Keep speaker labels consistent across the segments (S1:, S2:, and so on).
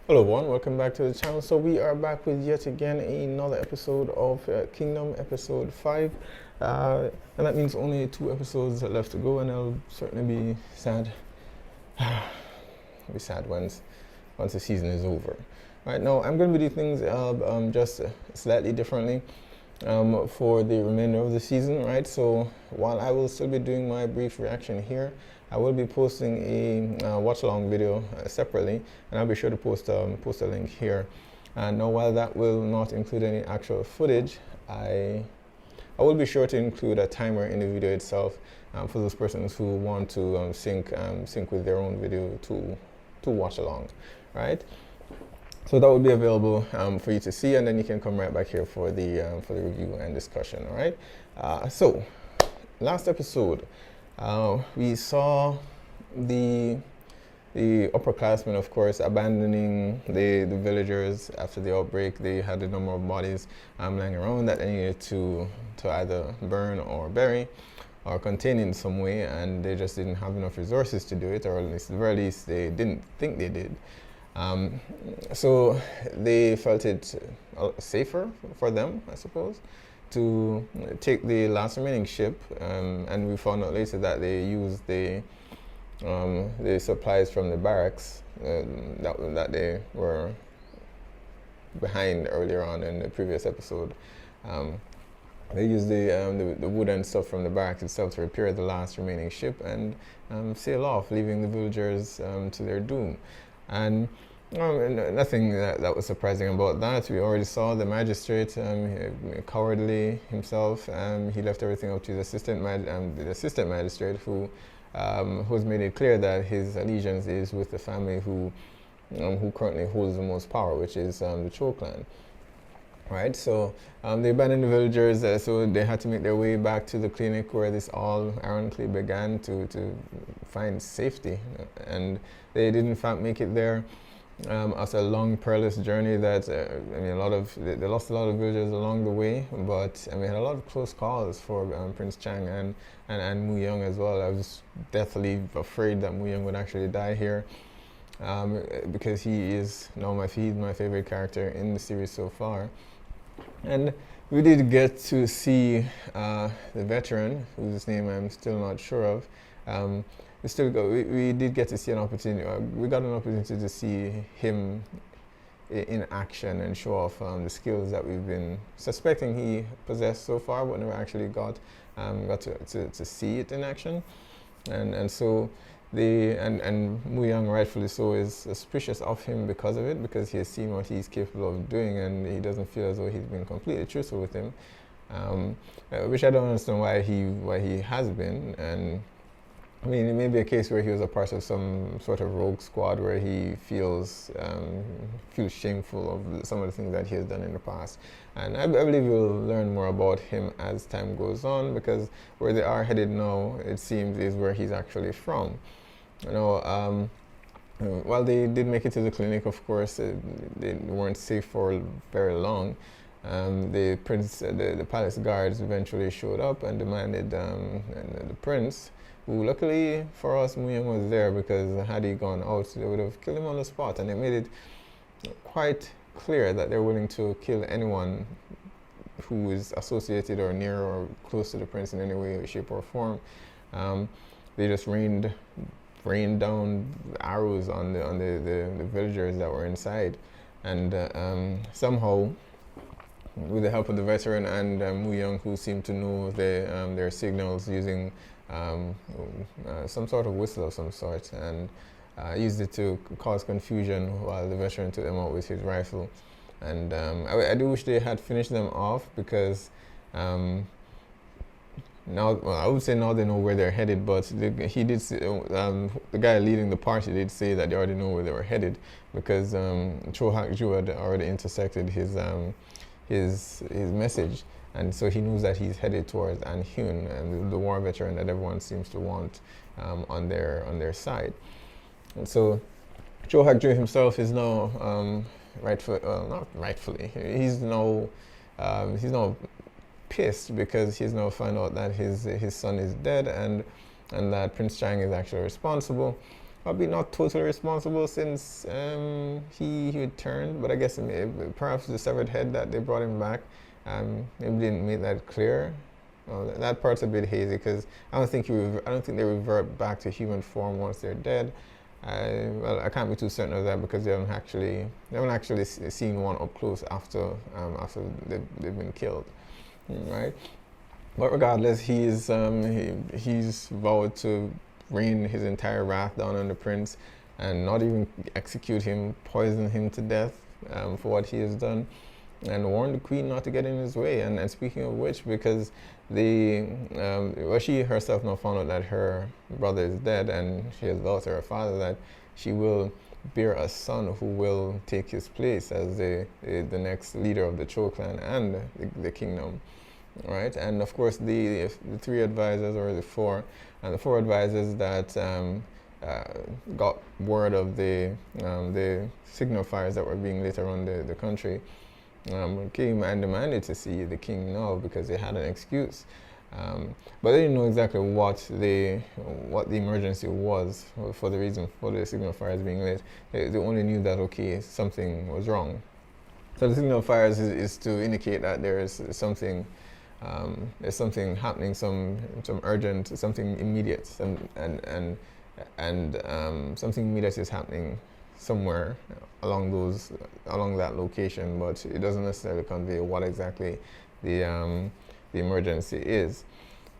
S1: Hello everyone, welcome back to the channel. So we are back with yet again another episode of Kingdom, episode 5. And that means only 2 episodes left to go, and I'll certainly be sad. Be sad once the season is over. Right now, I'm going to be doing things just slightly differently for the remainder of the season, right? So while I will still be doing my brief reaction here, I will be posting a watch-along video separately, and I'll be sure to post a link here. And now, while that will not include any actual footage, I will be sure to include a timer in the video itself for those persons who want to sync with their own video to watch along, right? So that will be available for you to see, and then you can come right back here for the review and discussion. All right. So last episode, we saw the upperclassmen, of course, abandoning the villagers after the outbreak. They had a number of bodies lying around that they needed to either burn or bury or contain in some way, and they just didn't have enough resources to do it, or at least, at the very least, they didn't think they did. So they felt it safer for them, I suppose, to take the last remaining ship, and we found out later that they used the supplies from the barracks that they were behind earlier on in the previous episode. They used the wood and stuff from the barracks itself to repair the last remaining ship and sail off, leaving the villagers to their doom. And nothing that was surprising about that. We already saw the magistrate, cowardly himself. He left everything up to the assistant magistrate, who has made it clear that his allegiance is with the family who currently holds the most power, which is the Cho clan. Right, so they abandoned the villagers, so they had to make their way back to the clinic where this all ironically began to find safety, and they did in fact make it there. After a long, perilous journey that, they lost a lot of villagers along the way, but I mean, had a lot of close calls for Prince Chang and Mu Young as well. I was deathly afraid that Mu Young would actually die here, because he is now my favorite character in the series so far. And we did get to see the veteran, whose name I'm still not sure of. We did get to see an opportunity. We got an opportunity to see him in action and show off the skills that we've been suspecting he possessed so far, but never actually got to see it in action. And so and Mu Young, rightfully so, is suspicious of him because of it, because he has seen what he's capable of doing, and he doesn't feel as though he's been completely truthful with him, which I don't understand why he has been. And I mean, it may be a case where he was a part of some sort of rogue squad where he feels shameful of some of the things that he has done in the past. And I believe we'll learn more about him as time goes on, because where they are headed now, it seems, is where he's actually from. While they did make it to the clinic, of course, they weren't safe for very long. The palace guards eventually showed up and demanded the prince, who luckily for us, Mu Young was there, because had he gone out, they would have killed him on the spot. And it made it quite clear that they're willing to kill anyone who is associated or near or close to the prince in any way, shape, or form. They just rained down arrows on the villagers that were inside, and somehow, with the help of the veteran and Mu Young, who seemed to know their signals using some sort of whistle of some sort, and used it to cause confusion while the veteran took them out with his rifle. And I do wish they had finished them off, because now, well, I would say now they know where they're headed, but he did say, the guy leading the party did say that they already know where they were headed, because Cho Hye-Jun had already intersected his message, and so he knows that he's headed towards Hye-Jun, and the war veteran that everyone seems to want on their side. And so Cho Hye-Jun himself is now not rightfully, he's now pissed, because he's now found out that his son is dead, and that Prince Chang is actually responsible. probably not totally responsible since he returned, but I guess perhaps the severed head that they brought him back, maybe didn't make that clear. Well, that part's a bit hazy because I don't think they revert back to human form once they're dead. I can't be too certain of that because they haven't actually seen one up close after they've been killed, right? But regardless, he's vowed to rain his entire wrath down on the prince and not even execute him, poison him to death for what he has done, and warn the queen not to get in his way. And speaking of which, because she herself now found out that her brother is dead, and she has vowed to her father that she will bear a son who will take his place as the next leader of the Cho clan and the kingdom, right? And of course, the three advisors, or the four advisors that got word of the signifiers that were being lit around the country, came and demanded to see the king now because they had an excuse. But they didn't know exactly what the emergency was for the reason for the signifiers being lit. They only knew that, okay, something was wrong. So the signifiers is to indicate that there is something, there's something happening, some urgent, something immediate, and something immediate is happening somewhere along that location, but it doesn't necessarily convey what exactly the emergency is.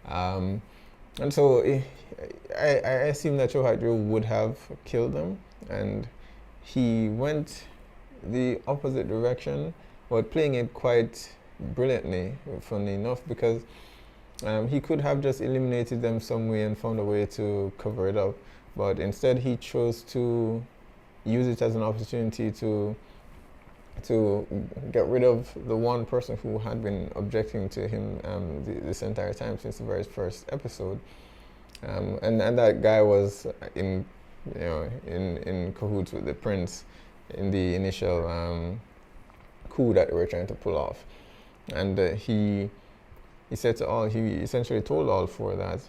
S1: And so I assume that Hye-Jun would have killed them, and he went the opposite direction, but playing it quite brilliantly, funnily enough, because he could have just eliminated them some way and found a way to cover it up, but instead he chose to use it as an opportunity to get rid of the one person who had been objecting to him this entire time since the very first episode, and that guy was in cahoots with the prince in the initial coup that they were trying to pull off, and he essentially told all four that,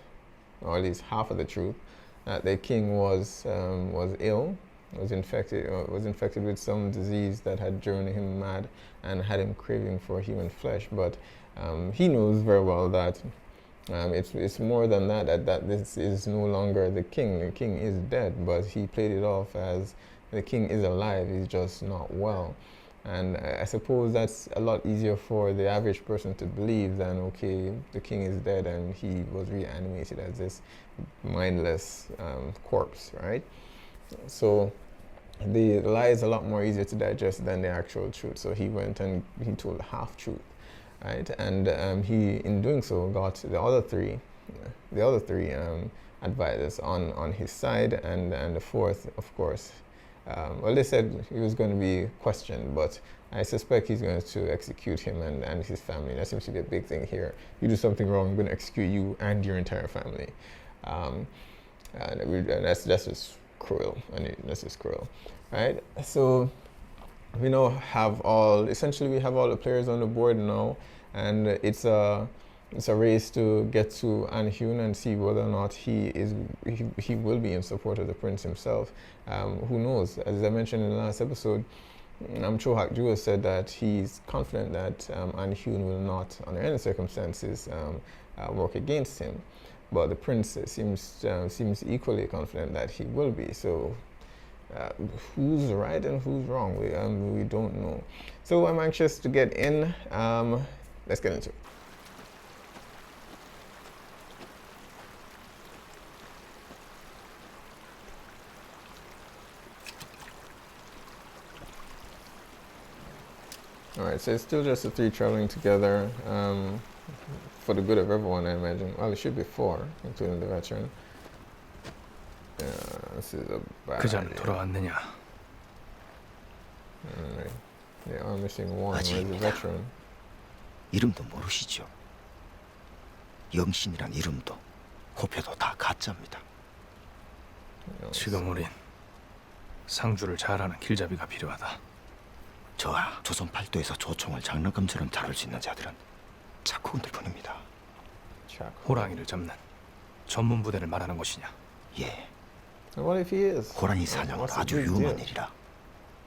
S1: or at least half of the truth, that the king was ill, was infected with some disease that had driven him mad and had him craving for human flesh. But he knows very well that it's more than that this is no longer the king. The king is dead, but he played it off as the king is alive, he's just not well. And I suppose that's a lot easier for the average person to believe than, okay, the king is dead and he was reanimated as this mindless corpse, right? So the lie is a lot more easier to digest than the actual truth. So he went and he told the half truth, right? And he, in doing so, got the other three advisors on his side, and the fourth, of course. Well, they said he was going to be questioned, but I suspect he's going to execute him and his family. That seems to be a big thing here. You do something wrong, I'm going to execute you and your entire family. And that's just cruel. That's just cruel, right? So we now have all the players on the board now, and it's a race to get to Hye-Jun and see whether or not he will be in support of the prince himself. Who knows? As I mentioned in the last episode, Cho Hye-Jun has said that he's confident that Hye-Jun will not, under any circumstances, work against him. But the prince seems equally confident that he will be. So who's right and who's wrong? We don't know. So I'm anxious to get in. Let's get into it. Alright, so it's still just the three traveling together for the good of everyone, I imagine. Well, it should be four, including the veteran. This is a bad
S2: 그자는
S1: idea.
S2: 돌아왔느냐?
S1: Alright. They are missing one. Where's the
S3: 아직입니다.
S1: veteran?
S3: 이름도 모르시죠? 영신이란 이름도 호표도 다 가짜입니다.
S2: 지금 우린 상주를 잘 아는 길잡이가 필요하다.
S3: 저와 조선 팔도에서 조총을 장난감처럼 다룰 수 있는 자들은 착후군들 뿐입니다.
S1: Check.
S2: 호랑이를 잡는 전문 부대를 말하는 것이냐?
S3: 예,
S1: And what if he is?
S3: 호랑이 사냥은
S1: What's the
S3: 아주
S1: big
S3: 위험한
S1: deal?
S3: 일이라.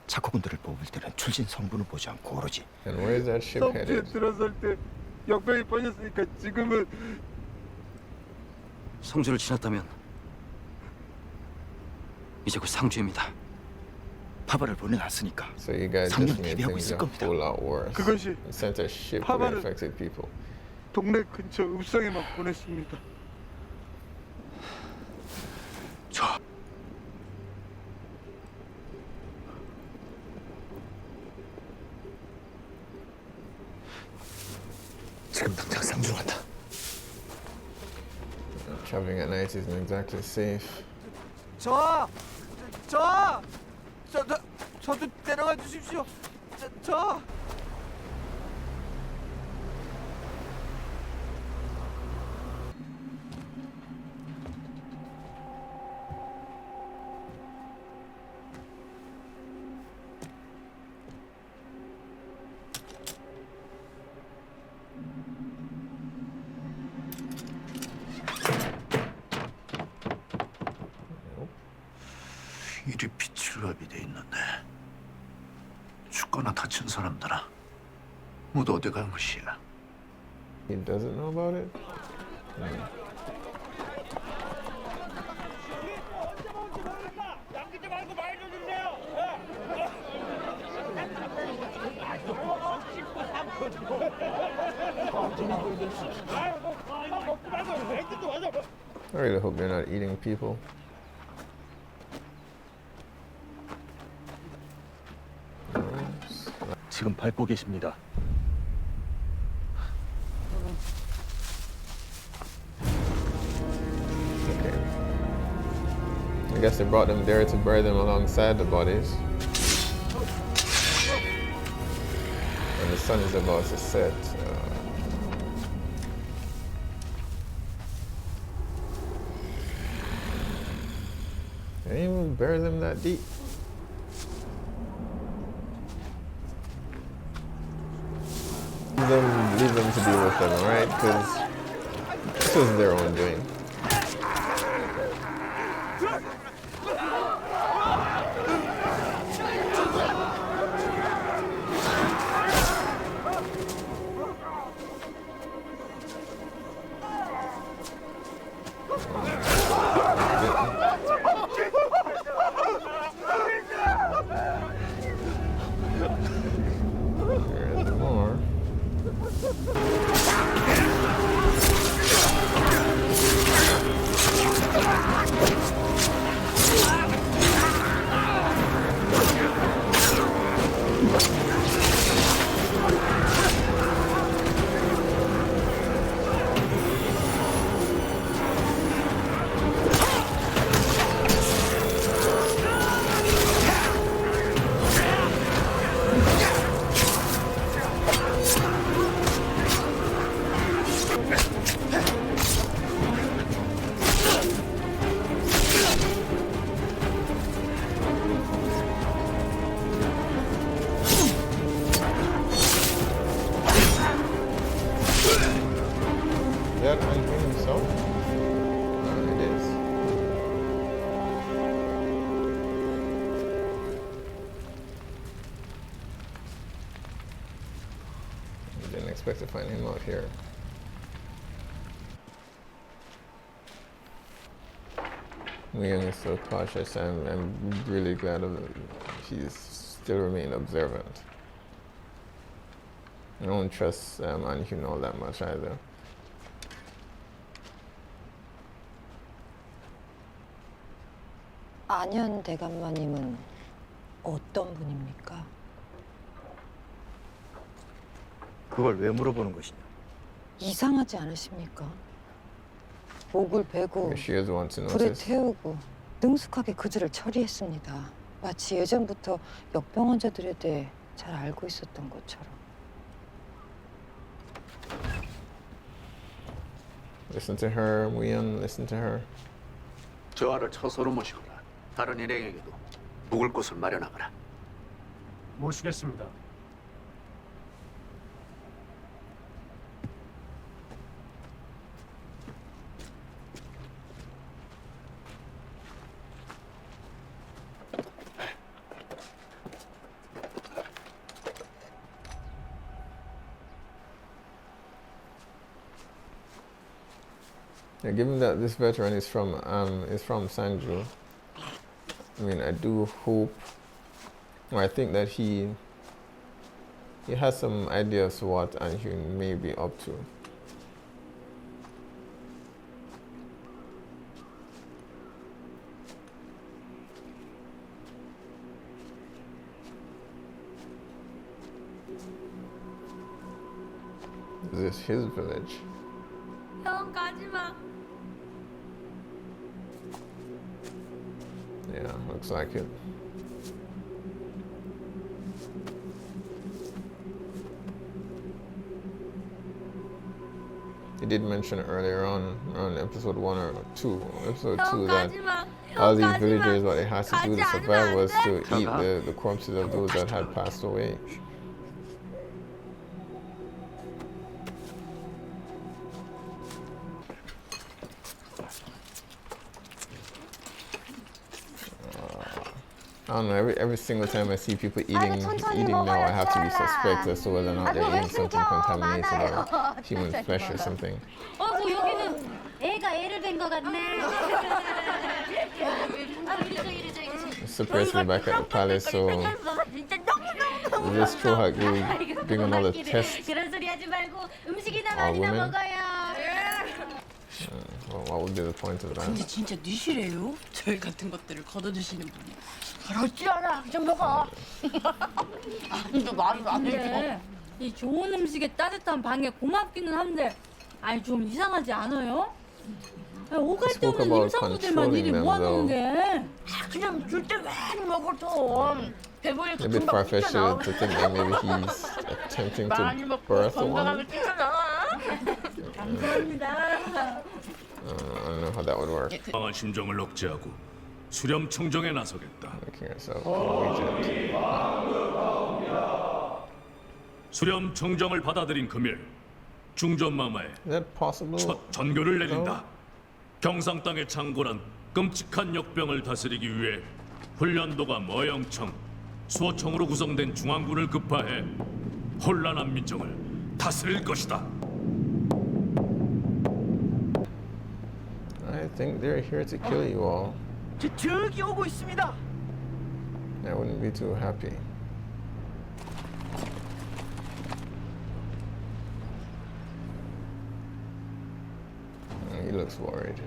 S3: 착호군들을 뽑을 때는 출신 성분을 보지 않고 오로지
S1: And where is that ship
S4: 성주에
S1: headed?
S4: 들어설 때 역병이 빠졌으니까 지금은
S5: 성주를 지났다면 이제 곧 상주입니다.
S3: 파벌을 보내놨으니까
S1: So you guys
S3: 상륙
S1: just made
S3: 대비하고
S1: things
S3: 있을
S1: a
S3: 겁니다.
S1: whole lot worse.
S4: 그것이
S1: You sent a ship with
S4: 파벌은-
S1: infected people.
S4: 동네 근처 읍성에만 보냈습니다.
S5: 저
S3: 지금 당장 상주로 간다.
S1: Traveling at night isn't exactly safe.
S4: 저도 데려가 주십시오. 저.
S6: 일이 비칠갑이 돼 있는데 죽거나 다친 사람들은 모두 어디 간 것이야?
S1: He doesn't know about it? I really hope they're not eating people.
S3: 지금 밟고 계십니다.
S1: Okay. I guess they brought them there to bury them alongside the bodies. And the sun is about to set. They didn't even bury them that deep. Leave them to deal with them, alright? Because this was their own doing. There's more. Is that Hye-Jun himself? It is. I didn't expect to find him out here. Myung is so cautious, and I'm really glad he's still remain observant. I don't trust An-hyun all that much either.
S7: 안현 대감마님은 어떤 분입니까?
S3: 그걸 왜 물어보는 것이냐?
S7: 이상하지 않으십니까? 목을 베고
S1: She is the one to
S7: 불에
S1: notice.
S7: 태우고 능숙하게 그들을 처리했습니다. 마치 예전부터 역병 환자들에 대해 잘 알고 있었던 것처럼.
S1: Listen to her, Myung. Listen to her.
S6: 저 알을 처소로 모시거라. 다른 일행에게도 묵을 곳을 마련하거라.
S2: 모시겠습니다.
S1: Yeah, given that this veteran is from Sangju, I mean, I do hope, or I think that he has some ideas what An-hyun may be up to. Is this his village?
S8: 형 가지마.
S1: Yeah, looks like it. He did mention earlier on episode 1 or 2, episode 2 that all these villagers, what they had to do to survive was to eat the corpses of those that had passed away. I don't know, every single time I see people eating now, I have to be suspect as to whether or not they're eating something contaminated or human flesh or something.
S8: 여기는 애가 애를 뵌 것 같네.
S1: Surprised me back at the palace, so this straw hat doing another test.
S8: 그런 소리 하지 말고 음식이나
S1: All
S8: 많이나
S1: women?
S8: 먹어요.
S1: Well, what would be the point of that?
S9: 근데 진짜 뉘시래요? 저희 같은 것들을 걷어주시는 분이. 그렇지 않아, 좀 먹어. 근데 말도 안 돼.
S8: 이 좋은 음식에 따뜻한 방에 고맙기는 한데, 아니 좀 이상하지 않아요? 오갈 데
S1: Spoke
S8: 없는
S1: about
S8: 임산부들만
S1: controlling
S8: 일이
S1: them,
S8: 뭐 하는
S1: though.
S8: 게?
S9: 그냥 줄 때 왜 먹어도 배부르니까
S1: A bit
S9: 금방
S1: far-fetched
S9: 뛰쳐나와.
S1: to think that maybe he's attempting
S9: 많이
S1: to
S9: 먹고
S1: birth one.
S9: 건강하게 뛰쳐나와.
S8: 감사합니다.
S1: I don't know how that would work.
S10: 강한 심정을 억제하고 수렴 청정에 나서겠다.
S1: Making herself regent.
S10: 수렴 청정을 받아들인 금일 중전마마의
S1: Is that possible?
S10: 첫 전교를 내린다. 경상 땅의 창궐한 끔찍한 역병을 다스리기 위해 훈련도가 머영청, 수어청으로 구성된 중앙군을 급파해 혼란한 민정을 다스릴 것이다.
S1: I think they're here to kill you all.
S4: 저기 오고 있습니다.
S1: I wouldn't be too happy. He looks worried.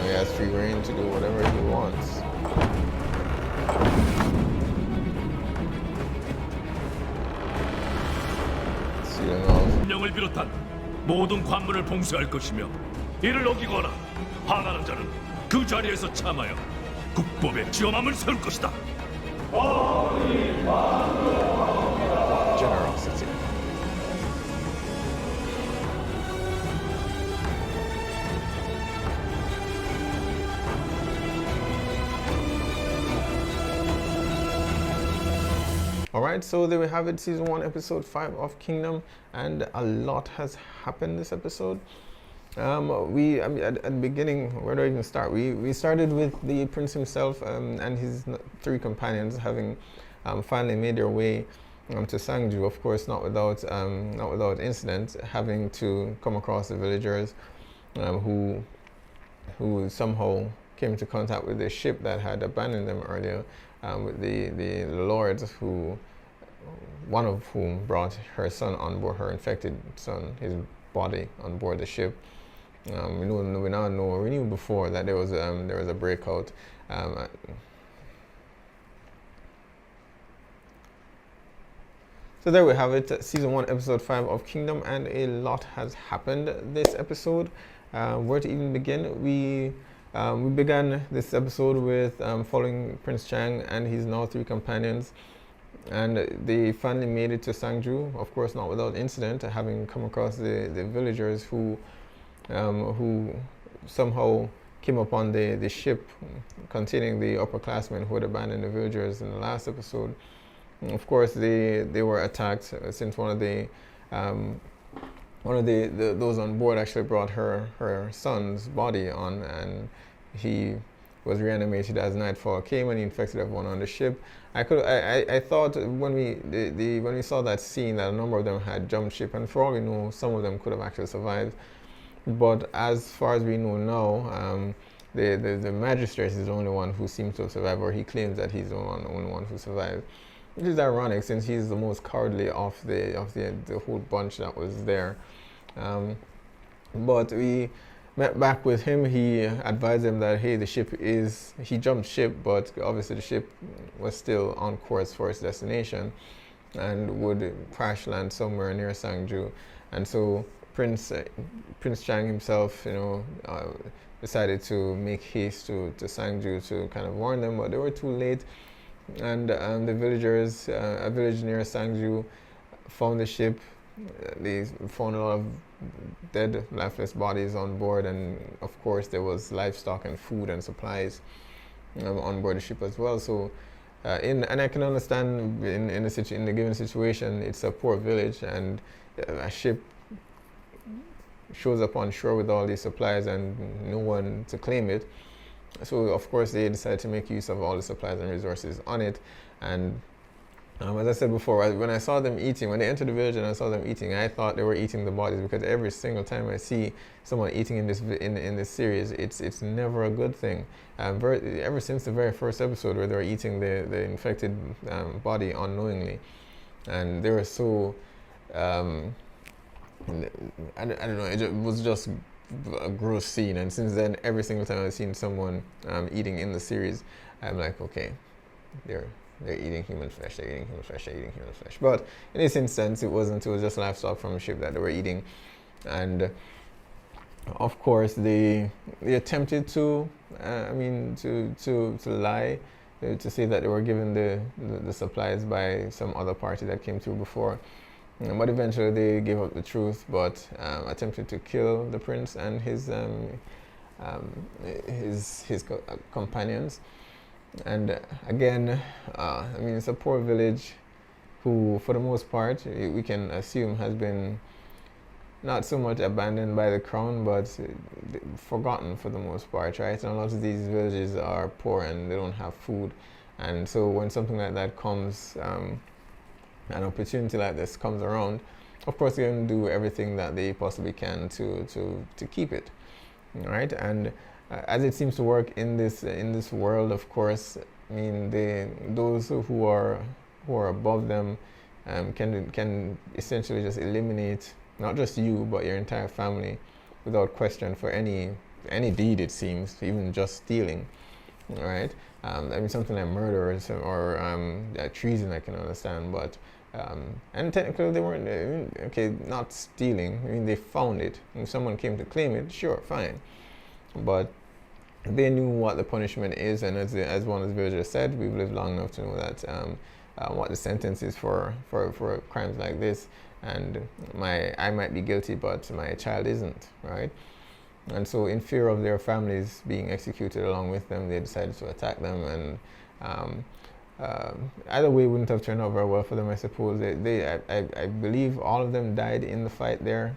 S1: He has free reign to do whatever he wants. Sealing off.
S10: 명을 비롯한 모든 관문을 봉쇄할 것이며 이를 어기거나 반하는 자는 그 자리에서 참하여 국법에 지엄함을 세울 것이다.
S1: Generosity. Alright, so there we have it, season 1, episode 5 of Kingdom, and a lot has happened this episode. I mean, at the beginning, where do I even start? We started with the prince himself and his 3 companions having finally made their way to Sangju, of course, not without incident, having to come across the villagers who somehow came into contact with the ship that had abandoned them earlier, with the lords, who one of whom brought her son on board, her infected son, his body on board the ship. We knew before that there was a breakout. So there we have it, season 1, episode 5 of Kingdom, and a lot has happened this episode. Where to even begin? We began this episode with following Prince Chang and his now 3 companions, and they finally made it to Sangju, of course not without incident, having come across the villagers who somehow came upon the ship containing the upperclassmen who had abandoned the villagers in the last episode. And of course, they were attacked since one of the those on board actually brought her son's body on, and he was reanimated as nightfall came, and he infected everyone on the ship. I thought when we saw that scene that a number of them had jumped ship, and for all we know, some of them could have actually survived. But as far as we know now, the magistrate is the only one who seems to have survived, or he claims that he's the only one who survived. Which is ironic, since he's the most cowardly of the whole bunch that was there. But we met back with him. He advised them that, hey, he jumped ship, but obviously the ship was still on course for its destination and would crash land somewhere near Sung-Kyu. And so Prince Chang himself, decided to make haste to Sung-Kyu to kind of warn them, but they were too late. And the villagers, a village near Sung-Kyu, found the ship. They found a lot of dead, lifeless bodies on board, and of course there was livestock and food and supplies on board the ship as well. So, and I can understand in the given situation, it's a poor village, and a ship shows up on shore with all these supplies and no one to claim it. So of course they decided to make use of all the supplies and resources on it. And as I said before, when I saw them eating, when they entered the village and I saw them eating, I thought they were eating the bodies, because every single time I see someone eating in this series, it's never a good thing. Ever since the very first episode where they were eating the infected body unknowingly, and they were so I don't know, it was just a gross scene. And since then, every single time I've seen someone eating in the series, I'm like, okay, they're eating human flesh, they're eating human flesh, they're eating human flesh. But in this instance, it was just livestock from a ship that they were eating. And of course, they attempted to lie, to say that they were given the supplies by some other party that came through before. But eventually they gave up the truth, but attempted to kill the prince and his companions. And again, it's a poor village who, for the most part, we can assume has been not so much abandoned by the crown, but forgotten for the most part, right? And a lot of these villages are poor and they don't have food. And so when something like that comes, an opportunity like this comes around, of course they're going to do everything that they possibly can to keep it, right? And as it seems to work in this world, of course, those who are above them can essentially just eliminate not just you but your entire family without question for any deed, it seems, even just stealing, right? Something like murder or treason I can understand, but and technically they weren't not stealing. They found it. If someone came to claim it, sure, fine, but they knew what the punishment is, and as one of the villagers said, we've lived long enough to know that what the sentence is for crimes like this. And I might be guilty, but my child isn't, right? And so in fear of their families being executed along with them, they decided to attack them. And either way wouldn't have turned out very well for them, I suppose. I believe all of them died in the fight there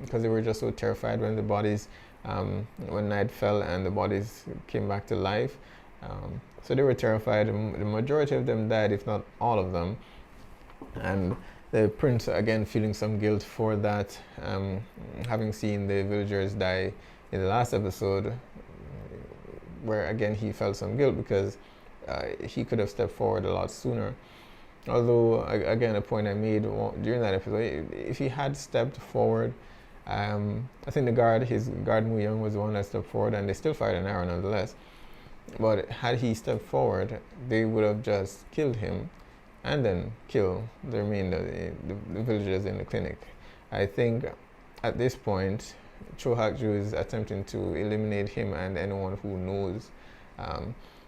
S1: because they were just so terrified when the bodies, when night fell and the bodies came back to life. So they were terrified. The majority of them died, if not all of them. And the prince, again, feeling some guilt for that, having seen the villagers die in the last episode, where again he felt some guilt because he could have stepped forward a lot sooner. Although, again, a point I made during that episode, if he had stepped forward, I think his guard Mu-Young was the one that stepped forward, and they still fired an arrow nonetheless. But had he stepped forward, they would have just killed him and then kill the remainder, the villagers in the clinic. I think at this point, Cho Hak-ju is attempting to eliminate him and anyone who knows,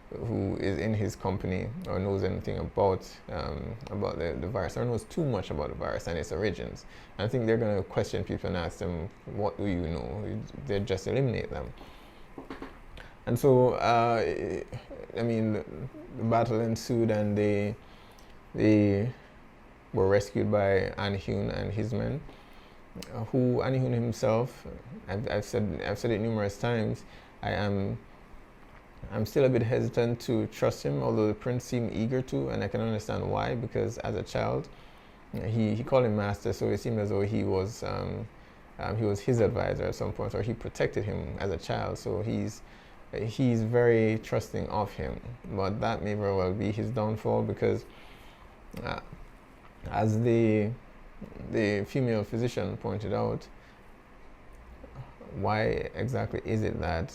S1: who is in his company or knows anything about the virus, or knows too much about the virus and its origins. And I think they're going to question people and ask them, what do you know? They just eliminate them. And so, I mean, the battle ensued, and they were rescued by Hye-Jun and his men. Who Hye-Jun himself, I've said it numerous times. I'm still a bit hesitant to trust him, although the prince seemed eager to, and I can understand why. Because as a child, he called him master, so it seemed as though he was his advisor at some point, or he protected him as a child. So he's very trusting of him. But that may very well be his downfall, because as the female physician pointed out, why exactly is it that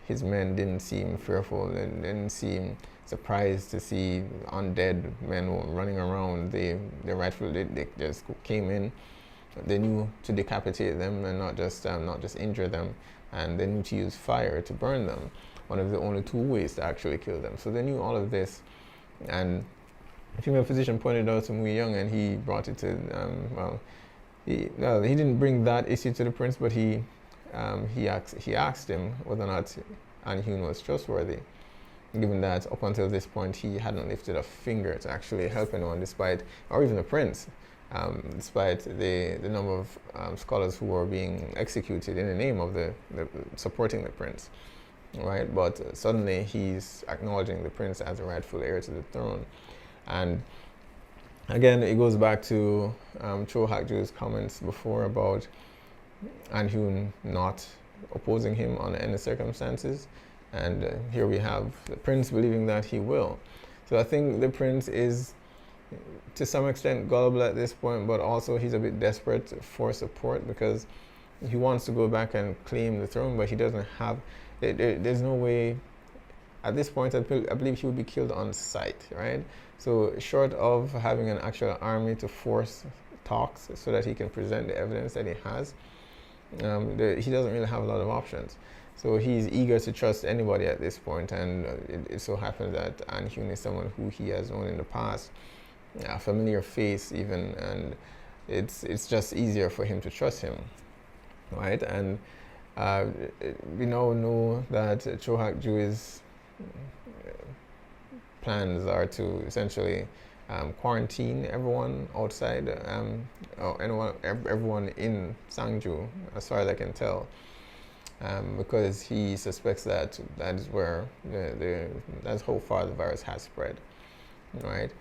S1: his men didn't seem fearful, and didn't seem surprised to see undead men running around? They just came in. They knew to decapitate them and not just injure them, and they knew to use fire to burn them. One of the only two ways to actually kill them. So they knew all of this, and the female physician pointed out to Sung-Ryong, and he brought it to he didn't bring that issue to the prince, but he asked him whether or not Hye-Jun was trustworthy, given that up until this point he hadn't lifted a finger to actually help anyone, or even the prince, despite the number of scholars who were being executed in the name of the supporting the prince, right? But suddenly he's acknowledging the prince as the rightful heir to the throne. And again, it goes back to Cho Hak-ju's comments before about Hye-Jun not opposing him under any circumstances, and here we have the prince believing that he will. So I think the prince is to some extent gullible at this point, but also he's a bit desperate for support, because he wants to go back and claim the throne, but he doesn't have there's no way at this point. I believe he would be killed on sight, right? So short of having an actual army to force talks so that he can present the evidence that he has, he doesn't really have a lot of options. So he's eager to trust anybody at this point, and it so happens that Hye-Jun is someone who he has known in the past, a familiar face even, and it's just easier for him to trust him, right? And we now know that Cho Hak-ju's plans are to essentially quarantine everyone outside, or everyone in Sangju, as far as I can tell, because he suspects that is where that's how far the virus has spread, right?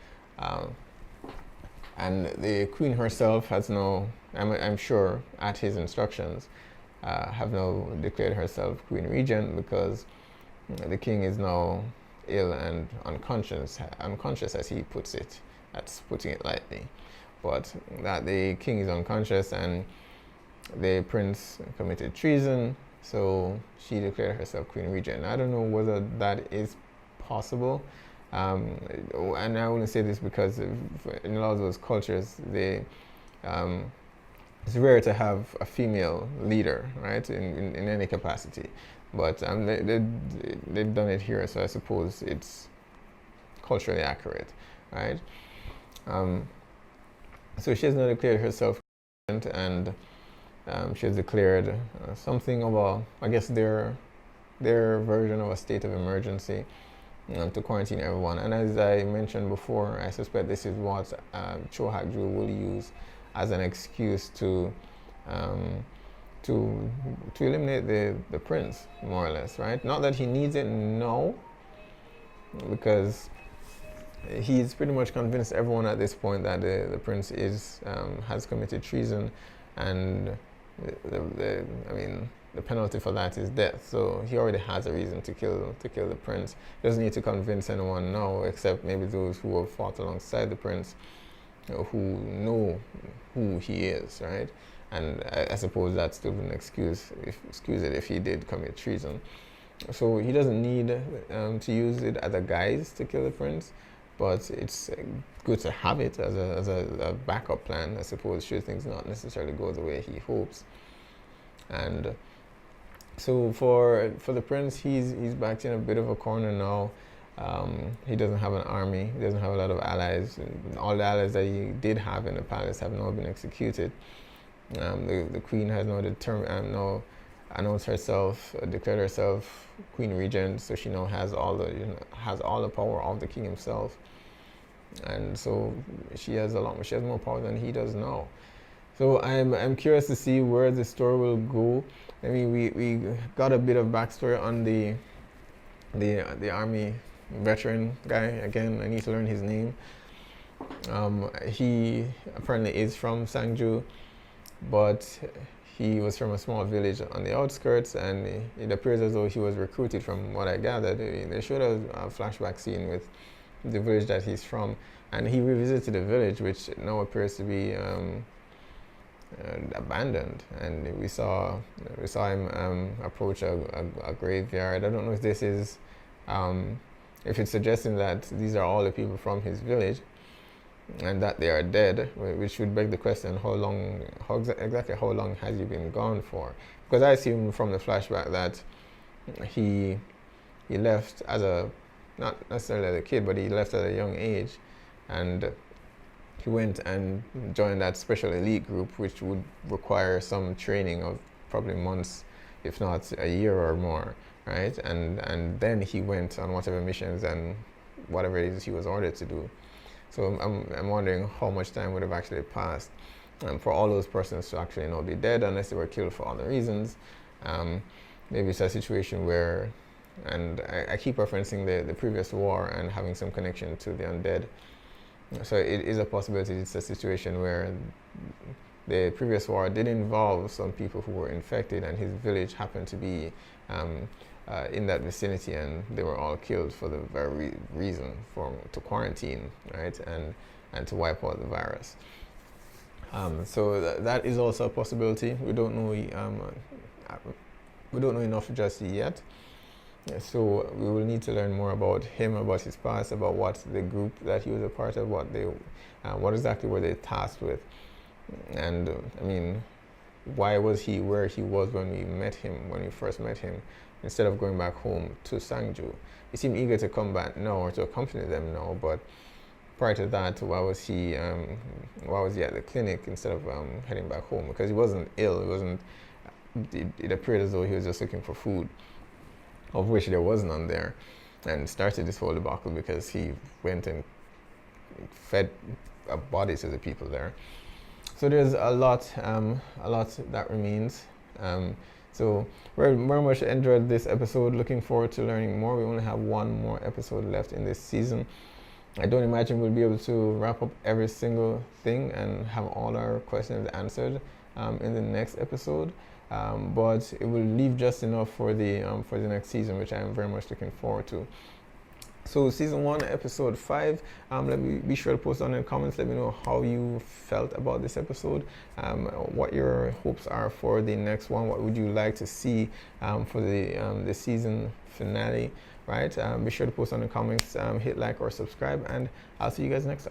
S1: And the queen herself has now, I'm sure, at his instructions, have now declared herself queen regent, because the king is now ill and unconscious as he puts it. That's putting it lightly. But that the king is unconscious and the prince committed treason, so she declared herself queen regent. I don't know whether that is possible. And I only say this because in a lot of those cultures, it's rare to have a female leader, right, in any capacity. But they've done it here, so I suppose it's culturally accurate, right? So she has now declared herself, and she has declared something about, I guess, their version of a state of emergency, to quarantine everyone. And as I mentioned before, I suspect this is what Cho Hak-ju will use as an excuse to eliminate the prince, more or less, right? Not that he needs it, no, because he's pretty much convinced everyone at this point that the prince has committed treason, and the penalty for that is death. So he already has a reason to kill the prince. He doesn't need to convince anyone now, except maybe those who have fought alongside the prince, who know who he is, right? And I suppose that's still an excuse it if he did commit treason. So he doesn't need to use it as a guise to kill the prince, but it's good to have it as a backup plan, I suppose, should things not necessarily go the way he hopes. And so for the prince, he's backed in a bit of a corner now. He doesn't have an army. He doesn't have a lot of allies. All the allies that he did have in the palace have now been executed. The queen has now announced herself, declared herself Queen Regent, so she now has all the power of the king himself, and so she has more power than he does now. So I'm curious to see where the story will go. I mean, we got a bit of backstory on the army veteran guy. Again, I need to learn his name. He apparently is from Sung-Kyu, but he was from a small village on the outskirts, and it appears as though he was recruited. From what I gathered, they showed a flashback scene with the village that he's from, and he revisited the village, which now appears to be abandoned, and we saw him approach a graveyard. I don't know if this is if it's suggesting that these are all the people from his village and that they are dead, which would beg the question: exactly how long has he been gone for? Because I assume from the flashback that he left as not necessarily as a kid, but he left at a young age, and he went and joined that special elite group, which would require some training of probably months, if not a year or more, right? And then he went on whatever missions and whatever it is he was ordered to do. So I'm wondering how much time would have actually passed for all those persons to actually not be dead, unless they were killed for other reasons. Maybe it's a situation where, and I keep referencing the previous war and having some connection to the undead. So it is a possibility it's a situation where the previous war did involve some people who were infected, and his village happened to be in that vicinity, and they were all killed for the very reason to quarantine, right, and to wipe out the virus. So that is also a possibility. We don't know enough just yet. So we will need to learn more about him, about his past, about what the group that he was a part of, what exactly were they tasked with, and I mean, why was he where he was when we first met him, instead of going back home to Sung-Kyu? He seemed eager to come back now, or to accompany them now, but prior to that, why was he at the clinic instead of heading back home? Because he wasn't ill. It appeared as though he was just looking for food, of which there was none there, and started this whole debacle because he went and fed a body to the people there. So there's a lot that remains. So very much enjoyed this episode. Looking forward to learning more. We only have one more episode left in this season. I don't imagine we'll be able to wrap up every single thing and have all our questions answered in the next episode. But it will leave just enough for the next season, which I am very much looking forward to. So season 1, episode 5. Let me be sure to post down in the comments. Let me know how you felt about this episode. What your hopes are for the next one. What would you like to see for the season finale? Right. Be sure to post down in the comments. Hit like or subscribe, and I'll see you guys next time.